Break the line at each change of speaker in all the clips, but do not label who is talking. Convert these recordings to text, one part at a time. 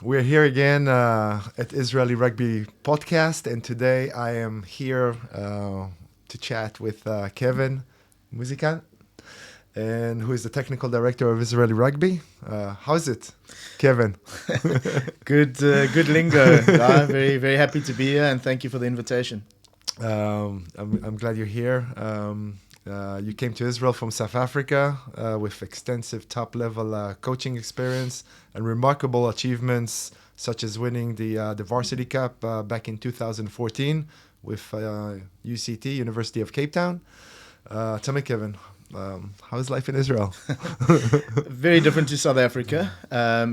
We're here again at Israeli Rugby Podcast, and today I am here to chat with Kevin Musikanth, and who is the technical director of Israeli Rugby. How's it, Kevin?
Good lingo. Guy. Very, very happy to be here, and thank you for the invitation.
I'm glad you're here. You came to Israel from South Africa with extensive top-level coaching experience and remarkable achievements, such as winning the Varsity Cup back in 2014 with UCT, University of Cape Town. Tell me, Kevin, how's life in Israel?
Very different to South Africa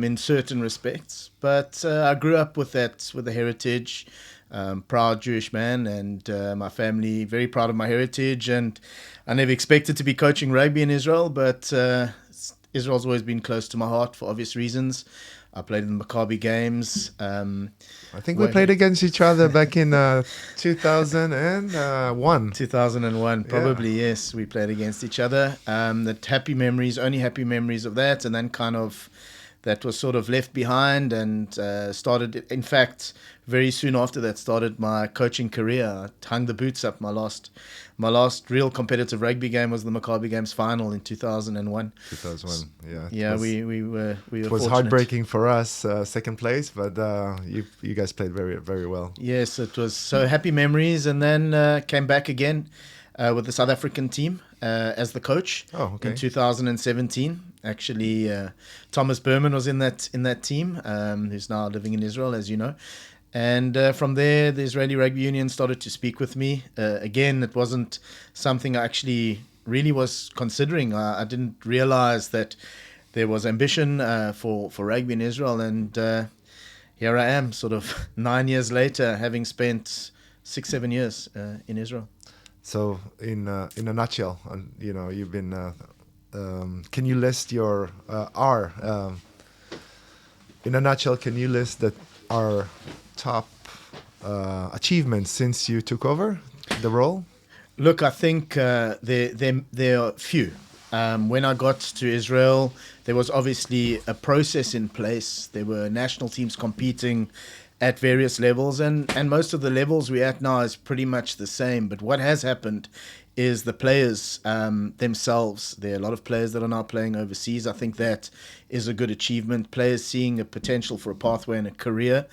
in certain respects, but I grew up with the heritage. Proud Jewish man, and my family very proud of my heritage, and I never expected to be coaching rugby in Israel, but Israel's always been close to my heart for obvious reasons. I played in the Maccabi games.
I think we played against each other back in 2001.
2001, probably, yeah. Yes, we played against each other. Only happy memories of that, and then kind of that was sort of left behind, and started, in fact, very soon after that, started my coaching career. I hung the boots up. My last real competitive rugby game was the Maccabi Games final in 2001.
2001, yeah.
Yeah, we were
It was
fortunate.
heartbreaking for us, second place, but you guys played very, very well.
Yes, it was so happy memories, and then came back again with the South African team as the coach in 2017. Actually, Thomas Berman was in that team, who's now living in Israel, as you know. And from there, the Israeli Rugby Union started to speak with me. Again, it wasn't something I actually really was considering. I didn't realize that there was ambition for rugby in Israel. And here I am, sort of 9 years later, having spent 6-7 years in Israel.
So, in a nutshell, you've been. Can you list your in a nutshell? Can you list our top achievements since you took over the role?
Look, I think there are few. When I got to Israel, there was obviously a process in place. There were national teams competing at various levels, and most of the levels we're at now is pretty much the same. But what has happened is the players themselves. There are a lot of players that are now playing overseas. I think that is a good achievement. Players seeing a potential for a pathway and a career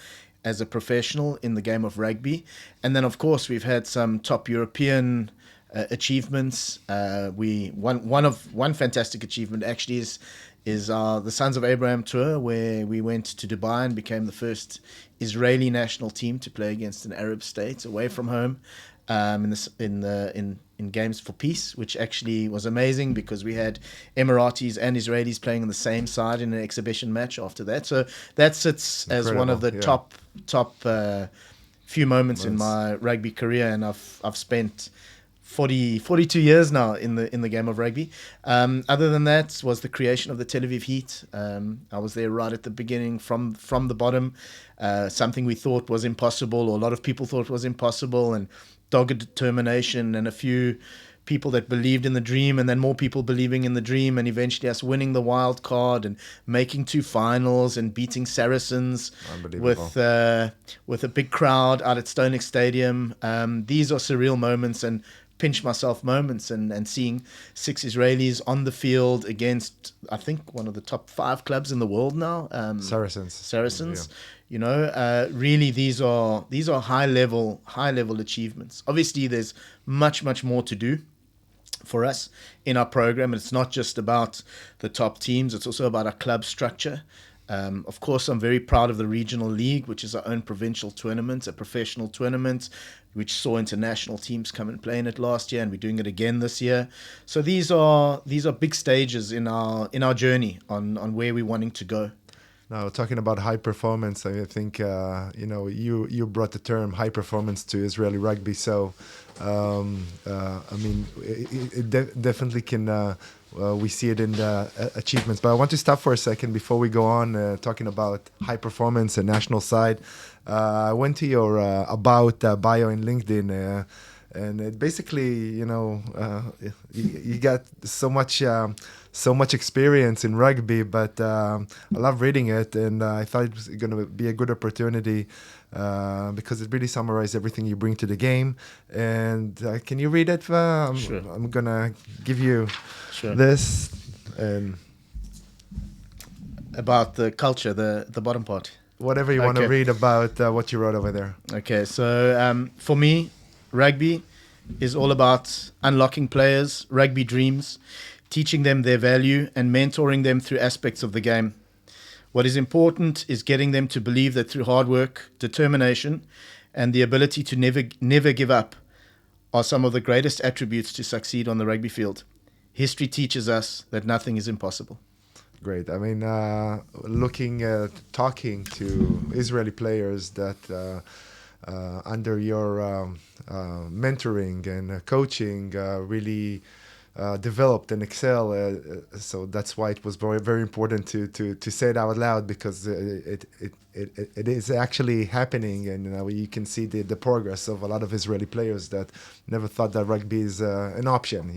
as a professional in the game of rugby. And then, of course, we've had some top European achievements. One fantastic achievement actually is the Sons of Abraham tour, where we went to Dubai and became the first Israeli national team to play against an Arab state away from home in Games for Peace, which actually was amazing because we had Emiratis and Israelis playing on the same side in an exhibition match after that. So that sits as one of the top few moments in my rugby career, and I've spent 42 years now in the game of rugby. Other than that was the creation of the Tel Aviv Heat. I was there right at the beginning, from the bottom. Something we thought was impossible, or a lot of people thought was impossible, and dogged determination, and a few people that believed in the dream, and then more people believing in the dream, and eventually us winning the wild card and making 2 finals and beating Saracens with a big crowd out at Stonex Stadium. These are surreal moments and pinch myself moments, and seeing 6 Israelis on the field against, I think, one of the top 5 clubs in the world now. Saracens. Yeah. Really, these are high level achievements. Obviously, there's much more to do for us in our program. It's not just about the top teams, it's also about our club structure. Of course, I'm very proud of the regional league, which is our own provincial tournament, a professional tournament, which saw international teams come and play in it last year, and we're doing it again this year. So these are big stages in our journey on where we're wanting to go.
Now, talking about high performance, I think you brought the term high performance to Israeli rugby. So, it definitely can. We see it in the achievements. But I want to stop for a second before we go on talking about high performance and national side. I went to your about bio in LinkedIn, and it basically, you got so much experience in rugby, but I love reading it, and I thought it was going to be a good opportunity because it really summarized everything you bring to the game. And can you read it?
Sure.
I'm going to give you
Sure.
this. And
about the culture, the bottom part.
Whatever you want to read about what you wrote over there.
Okay, so for me, rugby is all about unlocking players' rugby dreams, teaching them their value, and mentoring them through aspects of the game. What is important is getting them to believe that through hard work, determination, and the ability to never give up are some of the greatest attributes to succeed on the rugby field. History teaches us that nothing is impossible.
Great. I mean, talking to Israeli players that under your mentoring and coaching really developed and excel. So that's why it was very, very important to say it out loud, because it is actually happening, and you can see the progress of a lot of Israeli players that never thought that rugby is an option.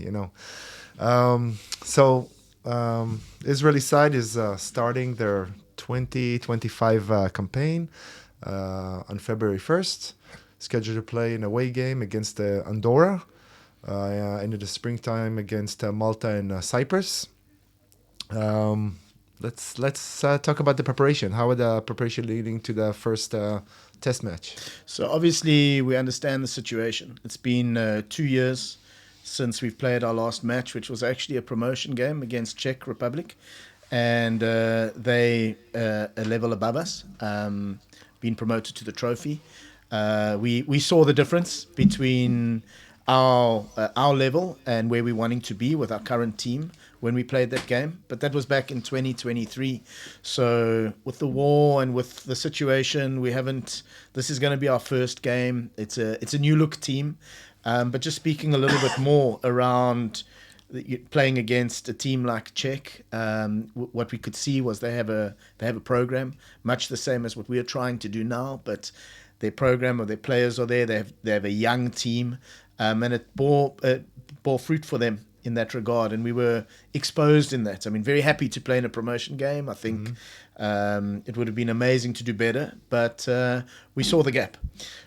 Israeli side is starting their 2025 campaign on February 1st, scheduled to play an away game against Andorra, in the springtime against Malta and Cyprus. Let's talk about the preparation. How are the preparation leading to the first test match?
So obviously we understand the situation. It's been 2 years since we've played our last match, which was actually a promotion game against Czech Republic, and they a level above us, been promoted to the trophy. We saw the difference between our level and where we're wanting to be with our current team when we played that game, but that was back in 2023. So with the war and with the situation, this is going to be our first game. It's a new look team. But just speaking a little bit more around playing against a team like Czech, what we could see was they have a program much the same as what we are trying to do now. But their program or their players are there. They have a young team, and it bore fruit for them in that regard. And we were exposed in that. I mean, very happy to play in a promotion game. I think it would have been amazing to do better, but we saw the gap.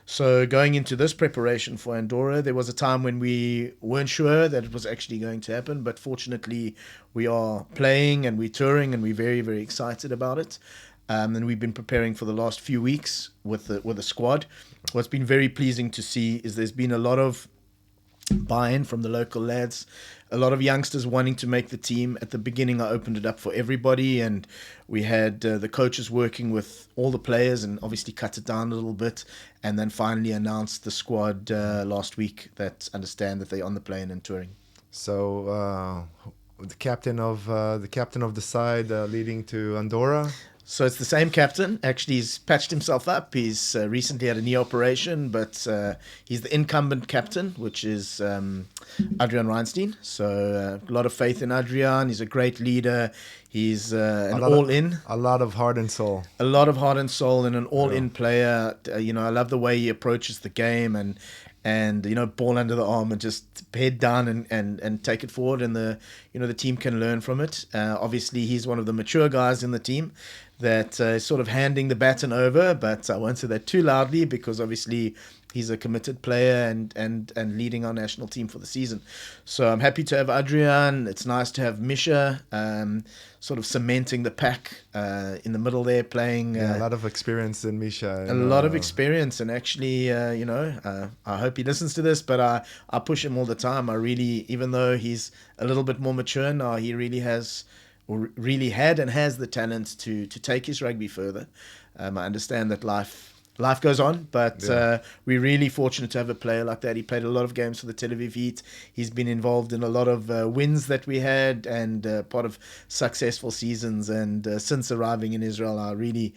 So going into this preparation for Andorra, there was a time when we weren't sure that it was actually going to happen, but fortunately we are playing and we're touring and we're very, very excited about it. And we've been preparing for the last few weeks with the squad. What's been very pleasing to see is there's been a lot of buy-in from the local lads, a lot of youngsters wanting to make the team. At the beginning, I opened it up for everybody, and we had the coaches working with all the players and obviously cut it down a little bit, and then finally announced the squad last week that understand that they're on the plane and touring.
So the captain of the side leading to Andorra.
So it's the same captain. Actually, he's patched himself up. He's recently had a knee operation, but he's the incumbent captain, which is Adrian Reinstein. So a lot of faith in Adrian. He's a great leader. He's an all-in.
A lot of heart and soul.
A lot of heart and soul, and an all-in player. I love the way he approaches the game, and ball under the arm and just head down and take it forward, and the team can learn from it. Obviously, he's one of the mature guys in the team that is sort of handing the baton over, but I won't say that too loudly because obviously he's a committed player and leading our national team for the season. So I'm happy to have Adrian. It's nice to have Misha, sort of cementing the pack in the middle there, playing.
A lot of experience in Misha.
A lot of experience, and actually, I hope he listens to this, but I push him all the time. I really, even though he's a little bit more mature now, he really has, or really had and has the talent to take his rugby further. I understand that life goes on, but we're really fortunate to have a player like that. He played a lot of games for the Tel Aviv Heat. He's been involved in a lot of wins that we had and part of successful seasons. And since arriving in Israel, I really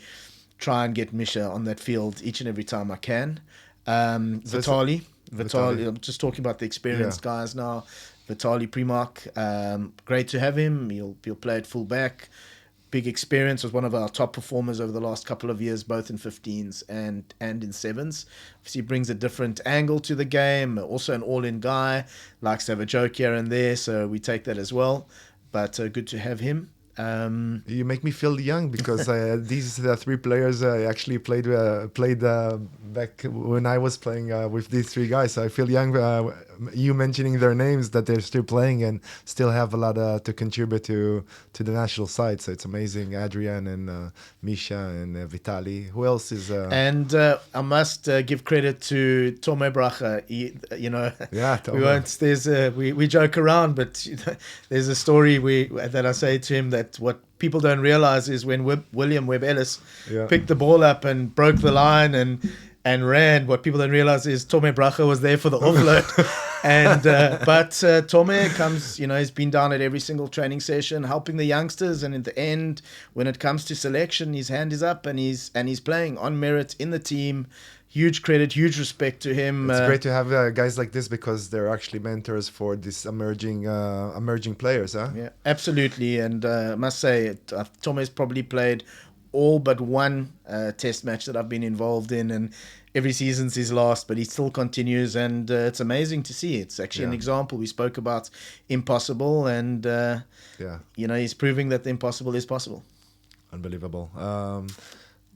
try and get Misha on that field each and every time I can. Vitaly, I'm just talking about the experienced guys now. Vitaly Primark, great to have him. He'll play at full back. big experience, was one of our top performers over the last couple of years, both in 15s and in 7s. Obviously, brings a different angle to the game. Also an all-in guy, likes to have a joke here and there, so we take that as well. But good to have him.
You make me feel young because these three players actually played back when I was playing with these three guys. So I feel young. You mentioning their names, that they're still playing and still have a lot to contribute to the national side. So it's amazing. Adrian and Misha and Vitali. Who else is?
And I must give credit to Tome Bracha.
Yeah,
we won't. We joke around, but there's a story that I say to him that what people don't realize is when William Webb Ellis picked the ball up and broke the line and ran, what people don't realize is Tome Bracha was there for the offload. But Tome comes, he's been down at every single training session helping the youngsters, and in the end, when it comes to selection, his hand is up and he's playing on merit in the team. Huge credit, huge respect to him.
It's great to have guys like this because they're actually mentors for these emerging players, huh?
Yeah, absolutely. And I must say, Tome's probably played all but one test match that I've been involved in, and every season's his last, but he still continues, and it's amazing to see. It's actually an example. We spoke about impossible, and he's proving that the impossible is possible.
Unbelievable.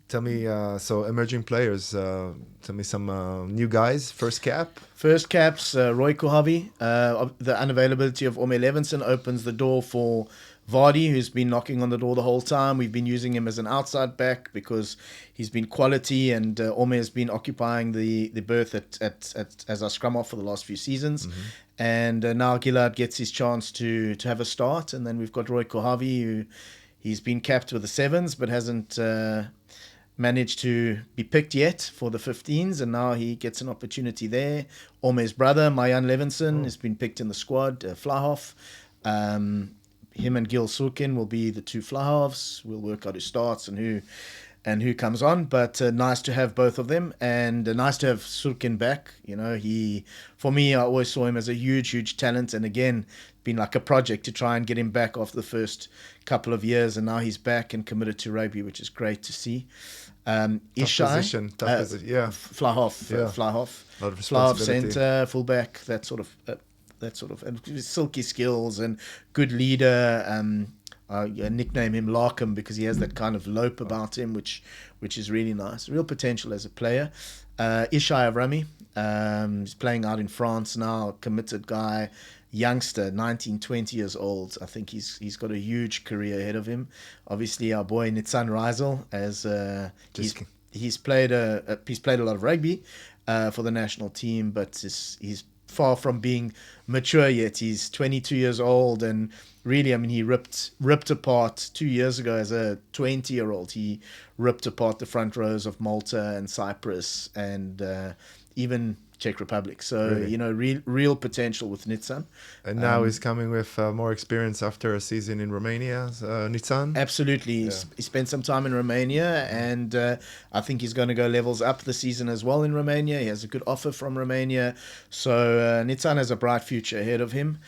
Tell me, so emerging players, tell me some new guys. First caps,
Roy Kohavi. The unavailability of Ome Levinson opens the door for Vardy, who's been knocking on the door the whole time. We've been using him as an outside back because he's been quality, and Ome has been occupying the berth as our scrum off for the last few seasons. Mm-hmm. And now Gillard gets his chance to have a start. And then we've got Roy Kohavi, who he's been capped with the 7s, but hasn't managed to be picked yet for the 15s, and now he gets an opportunity there. Ome's brother, Mayan Levinson, has been picked in the squad, Flahoff. Him and Gil Sulkin will be the two Flahoffs. We'll work out who starts and who comes on, but nice to have both of them, and nice to have Sulkin back. For me, I always saw him as a huge talent, and again, been like a project to try and get him back after the first couple of years, and now he's back and committed to rugby, which is great to see. Ishai,
tough position, yeah.
Flahoff centre, fullback, that sort of and silky skills and good leader. I nickname him Larkham because he has that kind of lope about him, which is really nice. Real potential as a player. Ishai Avrami, he's playing out in France now, committed guy, youngster, 19, 20 years old. I think he's got a huge career ahead of him. Obviously, our boy Nitzan Reisel, as he's played a lot of rugby for the national team, but he's far from being mature yet. He's 22 years old, and really, he ripped apart 2 years ago as a 20-year-old. He ripped apart the front rows of Malta and Cyprus and even Czech Republic. So, really? Real potential with Nitzan.
And now he's coming with more experience after a season in Romania, Nitzan?
Absolutely. Yeah. He spent some time in Romania, and I think he's going to go levels up the season as well in Romania. He has a good offer from Romania. So Nitzan has a bright future ahead of him.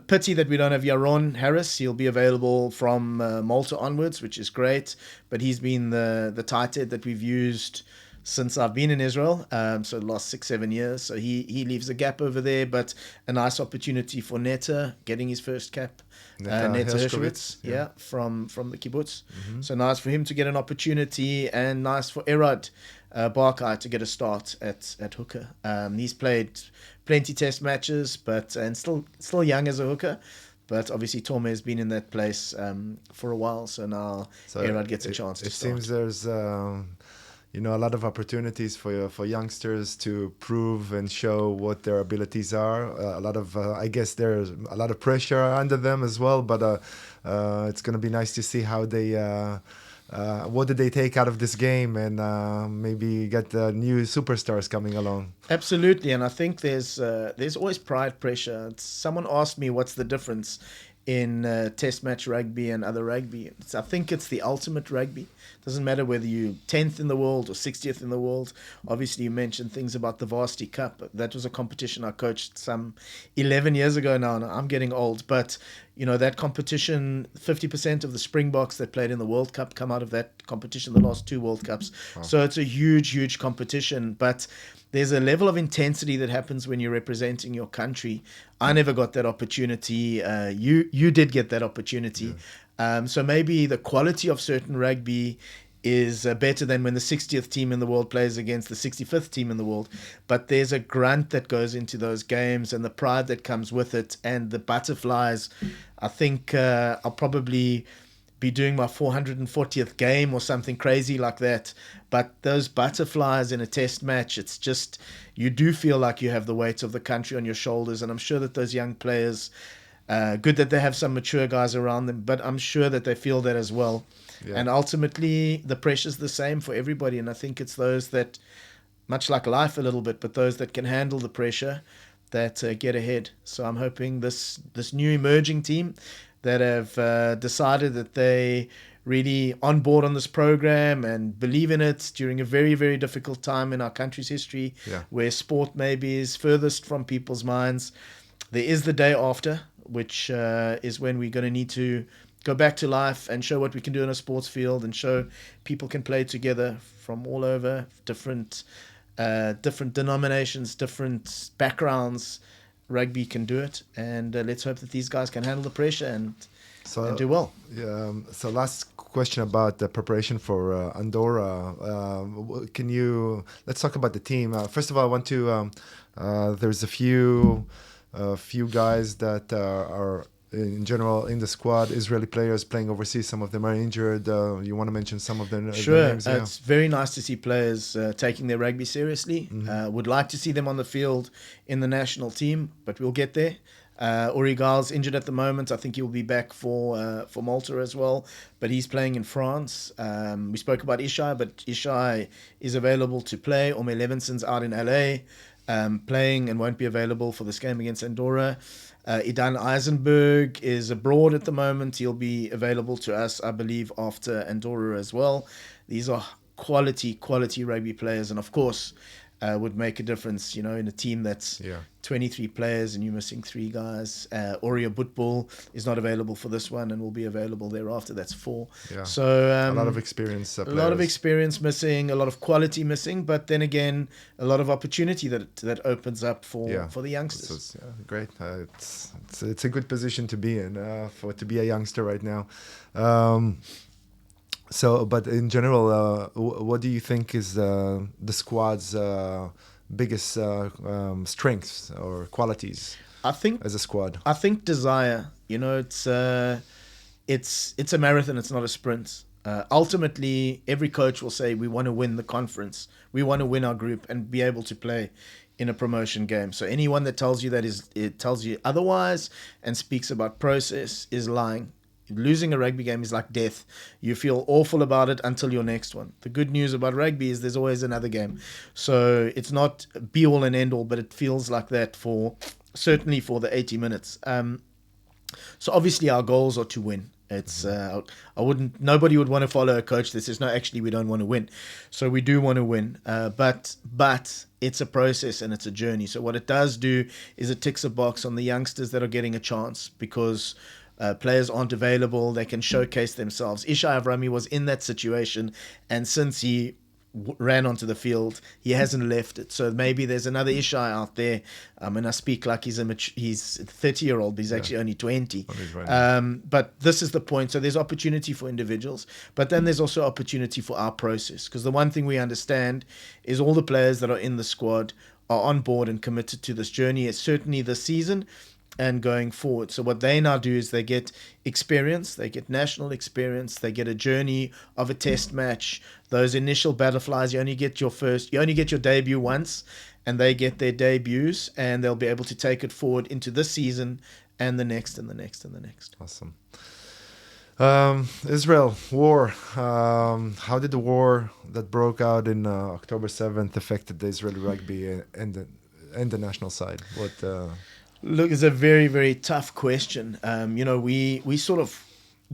Pity that we don't have Yaron Harris. He'll be available from Malta onwards, which is great. But he's been the tight head that we've used since I've been in Israel, so the last 6-7 years. So he leaves a gap over there, but a nice opportunity for Neta, getting his first cap. Neta Hershowitz, from the kibbutz. Mm-hmm. So nice for him to get an opportunity, and nice for Erad Barkai to get a start at hooker. He's played plenty test matches, and still young as a hooker. But obviously, Tome has been in that place for a while, so now Erad gets a chance to start.
It seems there's a lot of opportunities for youngsters to prove and show what their abilities are. I guess there's a lot of pressure under them as well, but it's going to be nice to see how they what did they take out of this game, and maybe get new superstars coming along.
Absolutely, and I think there's always pride pressure. Someone asked me what's the difference in test match rugby and other rugby. I think it's the ultimate rugby. Doesn't matter whether you're 10th in the world or 60th in the world. Obviously, you mentioned things about the Varsity Cup. That was a competition I coached some 11 years ago now, and I'm getting old. But, that competition, 50% of the Springboks that played in the World Cup come out of that competition, the last 2 World Cups. Wow. So it's a huge, huge competition. But there's a level of intensity that happens when you're representing your country. I never got that opportunity. You did get that opportunity. Yeah. So maybe the quality of certain rugby is better than when the 60th team in the world plays against the 65th team in the world. But there's a grunt that goes into those games and the pride that comes with it and the butterflies. I think I'll probably be doing my 440th game or something crazy like that. But those butterflies in a test match, it's just, you do feel like you have the weight of the country on your shoulders. And I'm sure that those young players, good that they have some mature guys around them, but I'm sure that they feel that as well. Yeah. And ultimately, the pressure's the same for everybody. And I think it's those that, much like life a little bit, but those that can handle the pressure that get ahead. So I'm hoping this new emerging team that have decided that they really on board on this program and believe in it during a very, very difficult time in our country's history, where sport maybe is furthest from people's minds. There is the day after, which is when we're going to need to go back to life and show what we can do in a sports field and show people can play together from all over, different denominations, different backgrounds. Rugby can do it, and let's hope that these guys can handle the pressure and do well.
So last question about the preparation for Andorra. Let's talk about the team. First of all, I want to, there's a few guys that are in general in the squad, Israeli players playing overseas. Some of them are injured. You want to mention some of them?
Sure. Names? It's very nice to see players taking their rugby seriously. Mm-hmm. Would like to see them on the field in the national team, but we'll get there. Uri Gal's injured at the moment. I think he'll be back for Malta as well, but he's playing in France. We spoke about Ishai, but Ishai is available to play. Omer Levinson's out in LA playing and won't be available for this game against Andorra. Idan Eisenberg is abroad at the moment. He'll be available to us, I believe, after Andorra as well. These are quality rugby players, and of course would make a difference, in a team that's 23 players and you're missing 3 guys. Oria Butbol is not available for this one and will be available thereafter. That's 4. Yeah. So
a lot of experience.
A lot of experience missing, a lot of quality missing, but then again, a lot of opportunity that opens up for the youngsters.
Great. It's a good position to be in to be a youngster right now. But in general, what do you think is the squad's biggest strengths or qualities? As a squad,
I think desire. It's a marathon. It's not a sprint. Ultimately, every coach will say we want to win the conference. We want to win our group and be able to play in a promotion game. So anyone that tells you it tells you otherwise and speaks about process is lying. Losing a rugby game is like death. You feel awful about it until your next one. The good news about rugby is there's always another game. So it's not be all and end all, but it feels like that certainly for the 80 minutes. So obviously our goals are to win. It's nobody would want to follow a coach that says, no, actually we don't want to win. So we do want to win. But it's a process and it's a journey. So what it does do is it ticks a box on the youngsters that are getting a chance because players aren't available. They can showcase themselves. Ishai Avrami was in that situation, and since he ran onto the field, he hasn't left it. So maybe there's another Ishai out there. And I speak like he's a 30-year-old, but he's actually only 20. But this is the point. So there's opportunity for individuals, but then there's also opportunity for our process. Because the one thing we understand is all the players that are in the squad are on board and committed to this journey. It's certainly this season and going forward. So what they now do is they get experience, they get national experience, they get a journey of a test match. Those initial butterflies, you only get your debut once, and they get their debuts, and they'll be able to take it forward into this season and the next and the next and the next.
Awesome. Israel, war. How did the war that broke out in October 7th affected the Israeli rugby and the national side?
Look, it's a very, very tough question. We sort of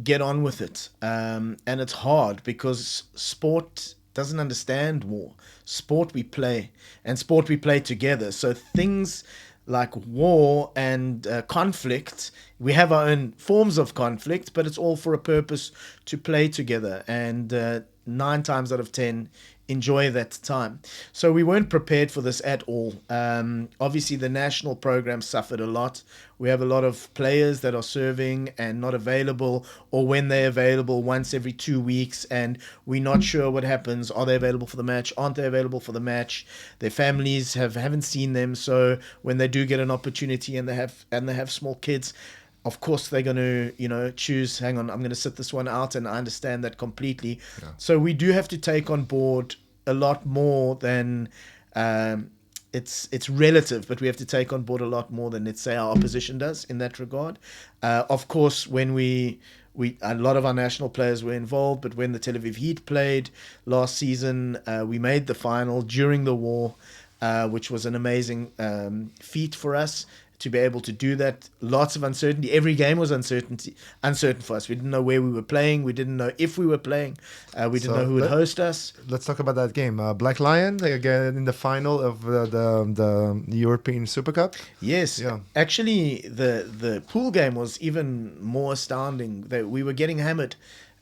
get on with it. And it's hard because sport doesn't understand war. Sport we play, and sport we play together. So things like war and conflict. We have our own forms of conflict, but it's all for a purpose to play together. And 9 times out of 10, enjoy that time. So we weren't prepared for this at all. Obviously, the national program suffered a lot. We have a lot of players that are serving and not available, or when they're available once every 2 weeks, and we're not sure what happens. Are they available for the match? Aren't they available for the match? Their families haven't seen them, so when they do get an opportunity and they have small kids, of course they're going to choose, hang on, I'm going to sit this one out, and I understand that completely. Yeah. So we do have to take on board a lot more than it's relative, but we have to take on board a lot more than, let's say, our opposition does in that regard. Of course, when we a lot of our national players were involved, but when the Tel Aviv Heat played last season, we made the final during the war, which was an amazing feat for us to be able to do that. Lots of uncertainty. Every game was uncertain for us. We didn't know where we were playing. We didn't know if we were playing. We didn't know who would host us.
Let's talk about that game. Black Lion again in the final of the European Super Cup.
Yes. Yeah. Actually, the pool game was even more astounding. We were getting hammered.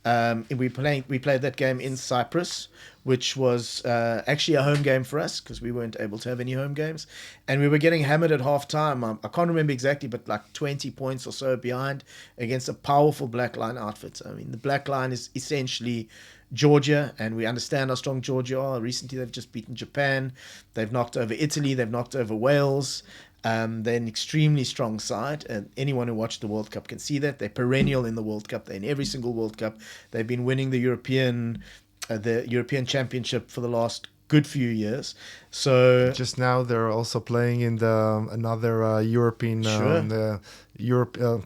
We played that game in Cyprus, which was actually a home game for us because we weren't able to have any home games. And we were getting hammered at half-time. I can't remember exactly, but like 20 points or so behind against a powerful Black Line outfit. I mean, the Black Line is essentially Georgia, and we understand how strong Georgia are. Recently, they've just beaten Japan. They've knocked over Italy. They've knocked over Wales. They're an extremely strong side, and anyone who watched the World Cup can see that. They're perennial in the World Cup. They're in every single World Cup. They've been winning the European Championship for the last good few years. So
just now they're also playing in another European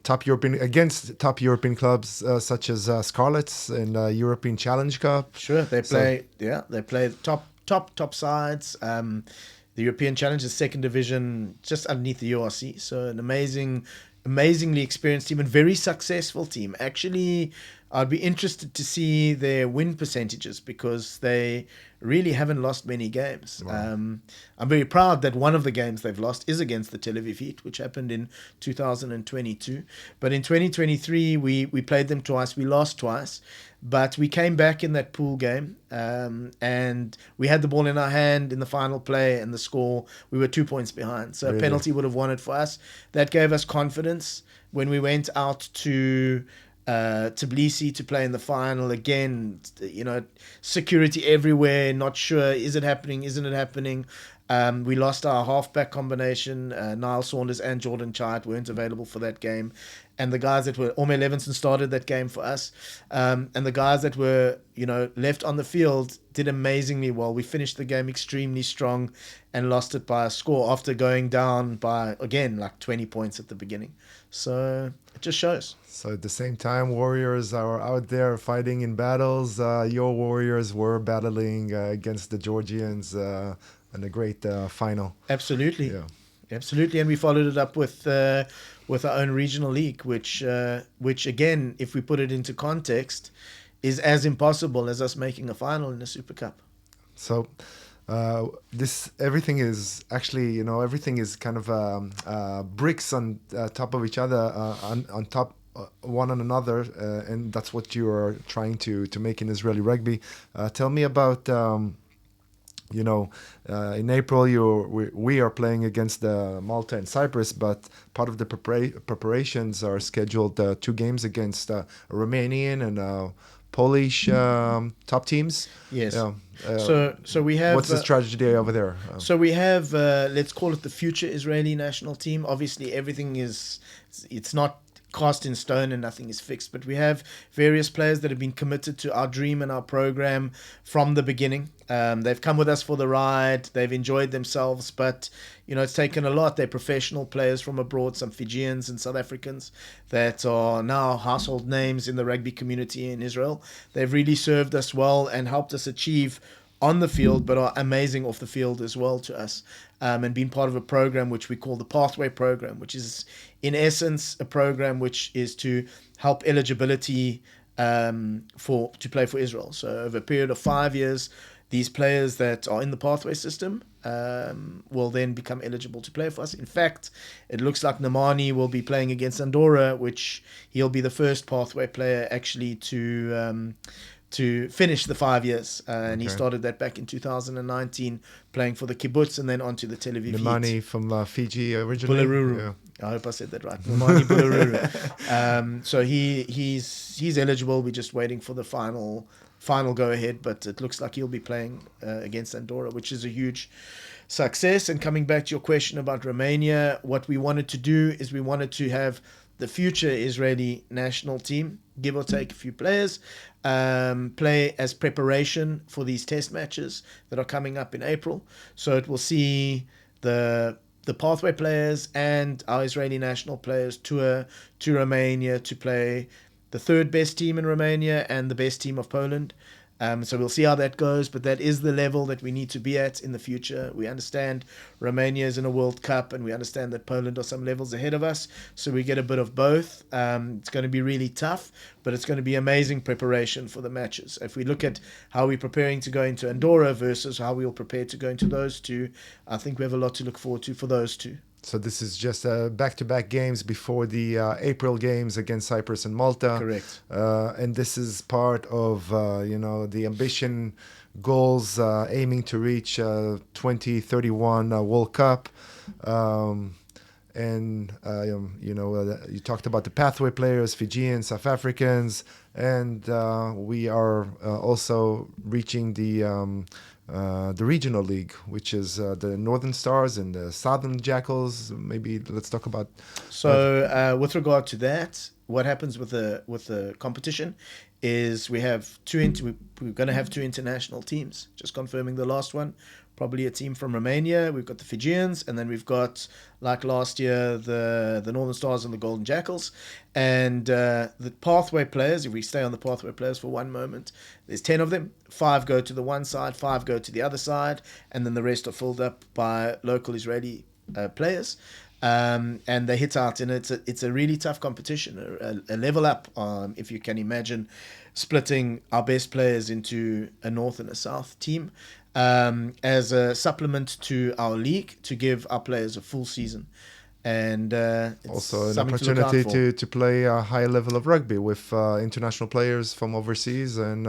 top European against top European clubs such as Scarlets in European Challenge Cup.
Sure, they play top sides. The European Challenge is second division, just underneath the URC. So an amazingly experienced team and very successful team. Actually, I'd be interested to see their win percentages because they really haven't lost many games. Wow. I'm very proud that one of the games they've lost is against the Tel Aviv Heat, which happened in 2022. But in 2023, we played them twice. We lost twice. But we came back in that pool game, and we had the ball in our hand in the final play, and the score, we were 2 points behind. So really? A penalty would have won it for us. That gave us confidence when we went out to Tbilisi to play in the final. Again, security everywhere, not sure, is it happening, isn't it happening? We lost our halfback combination. Niall Saunders and Jordan Chait weren't available for that game. And the guys that were, Orme Levinson started that game for us. And the guys that were, left on the field did amazingly well. We finished the game extremely strong and lost it by a score after going down by, again, like 20 points at the beginning. So it just shows.
So at the same time, warriors are out there fighting in battles. Your warriors were battling against the Georgians in a great final.
Absolutely. Yeah. Absolutely. And we followed it up with our own regional league, which again, if we put it into context, is as impossible as us making a final in a Super Cup.
So everything is actually, everything is kind of bricks on top of each other, on top one on another, and that's what you are trying to make in Israeli rugby. Tell me about in April we are playing against Malta and Cyprus, but part of the preparations are scheduled 2 games against Romanian and Polish top teams.
Yes. So we have.
What's the strategy over there?
So we have, let's call it the future Israeli national team. Obviously, everything it's not cast in stone and nothing is fixed, but we have various players that have been committed to our dream and our program from the beginning. They've come with us for the ride. They've enjoyed themselves, but it's taken a lot. They're professional players from abroad, some Fijians and South Africans that are now household names in the rugby community in Israel. They've really served us well and helped us achieve on the field, but are amazing off the field as well to us, and been part of a program which we call the Pathway Program, which is in essence a program which is to help eligibility to play for Israel. So over a period of 5 years, these players that are in the pathway system will then become eligible to play for us. In fact, it looks like Nemani will be playing against Andorra, which he'll be the first pathway player actually to finish the 5 years. And he started that back in 2019, playing for the Kibbutz and then on to the Tel Aviv
Nemani
Heat.
from Fiji originally.
Bulururu. Yeah. I hope I said that right. Nemani Bulururu. So he's eligible. We're just waiting for the final go ahead, but it looks like he'll be playing against Andorra, which is a huge success. And coming back to your question about Romania, what we wanted to do is we wanted to have the future Israeli national team, give or take a few players, play as preparation for these test matches that are coming up in April. So it will see the pathway players and our Israeli national players tour to Romania to play the third best team in Romania and the best team of Poland. So we'll see how that goes, but that is the level that we need to be at in the future. We understand Romania is in a World Cup, and we understand that Poland are some levels ahead of us, so we get a bit of both. It's going to be really tough, but it's going to be amazing preparation for the matches. If we look at how we're preparing to go into Andorra versus how we'll prepare to go into those two, I think we have a lot to look forward to for those two.
So this is just back-to-back games before the April games against Cyprus and Malta.
Correct.
And this is part of the ambition goals aiming to reach 2031 World Cup. You talked about the pathway players, Fijians, South Africans, and we are also reaching the regional league, which is the Northern Stars and the Southern Jackals. Maybe let's talk about.
So, with regard to that, what happens with the competition is we have we're going to have two international teams. Just confirming the last one. Probably a team from Romania. We've got the Fijians, and then we've got, like last year, the Northern Stars and the Golden Jackals. And the pathway players, if we stay on the pathway players for one moment, there's 10 of them. 5 go to the one side, 5 go to the other side, and then the rest are filled up by local Israeli players. And they hit out, and it's a really tough competition, a level up, if you can imagine, splitting our best players into a North and a South team. As a supplement to our league to give our players a full season. And it's
also an opportunity to play a high level of rugby with international players from overseas, and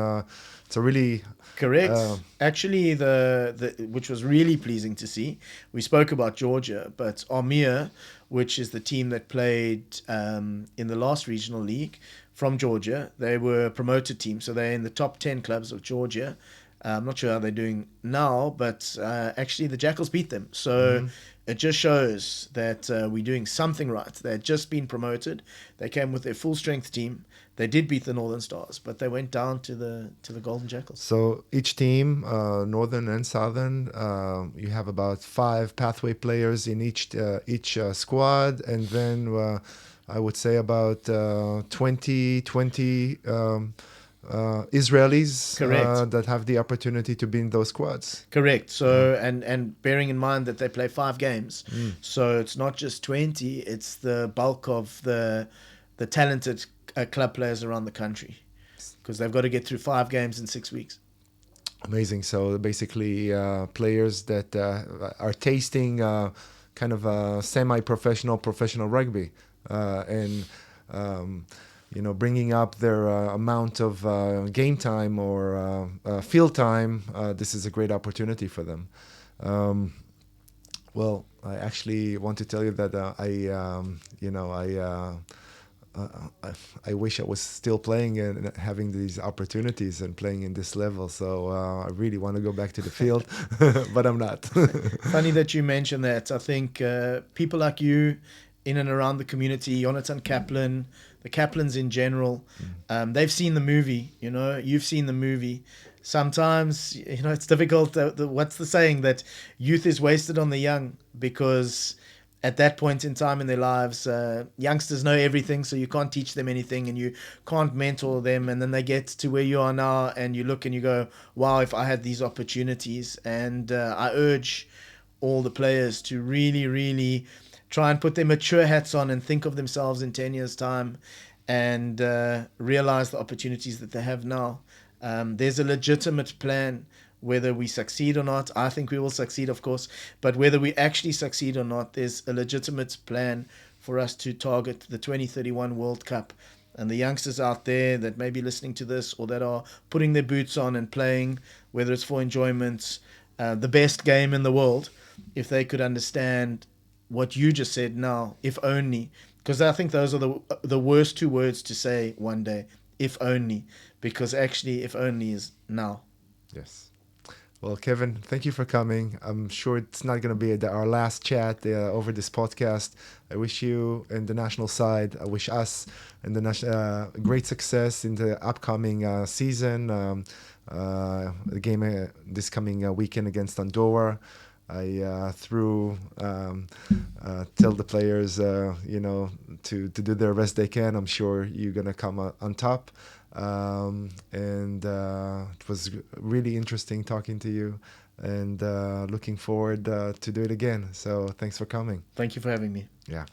it's a really
correct. Actually, the which was really pleasing to see. We spoke about Georgia, but Armia, which is the team that played in the last regional league from Georgia, they were a promoted team, so they're in the top 10 clubs of Georgia. I'm not sure how they're doing now, but actually the Jackals beat them. So it just shows that we're doing something right. They had just been promoted. They came with their full-strength team. They did beat the Northern Stars, but they went down to the Golden Jackals.
So each team, Northern and Southern, you have about 5 pathway players in each squad, and then I would say about 20 Israelis that have the opportunity to be in those squads.
Correct. So and bearing in mind that they play 5 games, so it's not just 20; it's the bulk of the talented club players around the country, because they've got to get through 5 games in 6 weeks.
Amazing. So basically, players that are tasting kind of semi-professional, professional rugby, and bringing up their amount of game time or field time. This is a great opportunity for them. Well, I actually want to tell you that I wish I was still playing and having these opportunities and playing in this level. So I really want to go back to the field, but I'm not.
Funny that you mentioned that. I think people like you in and around the community, Jonathan Kaplan, the Kaplans in general, they've seen the movie, you've seen the movie. Sometimes, it's difficult. What's the saying? That youth is wasted on the young, because at that point in time in their lives, youngsters know everything, so you can't teach them anything and you can't mentor them. And then they get to where you are now and you look and you go, wow, if I had these opportunities. And I urge all the players to really, really try and put their mature hats on and think of themselves in 10 years' time and realize the opportunities that they have now. There's a legitimate plan. Whether we succeed or not, I think we will succeed, of course, but whether we actually succeed or not, there's a legitimate plan for us to target the 2031 World Cup. And the youngsters out there that may be listening to this or that are putting their boots on and playing, whether it's for enjoyment, the best game in the world, if they could understand what you just said now, if only, because I think those are the worst two words to say one day, if only, because actually if only is now.
Yes. Well, Kevin, thank you for coming. I'm sure it's not going to be our last chat over this podcast. I wish you and the national side, I wish us and the great success in the upcoming season. The game this coming weekend against Andorra. I tell the players, to do their best they can. I'm sure you're going to come on top. It was really interesting talking to you, and looking forward to do it again. So thanks for coming.
Thank you for having me.
Yeah.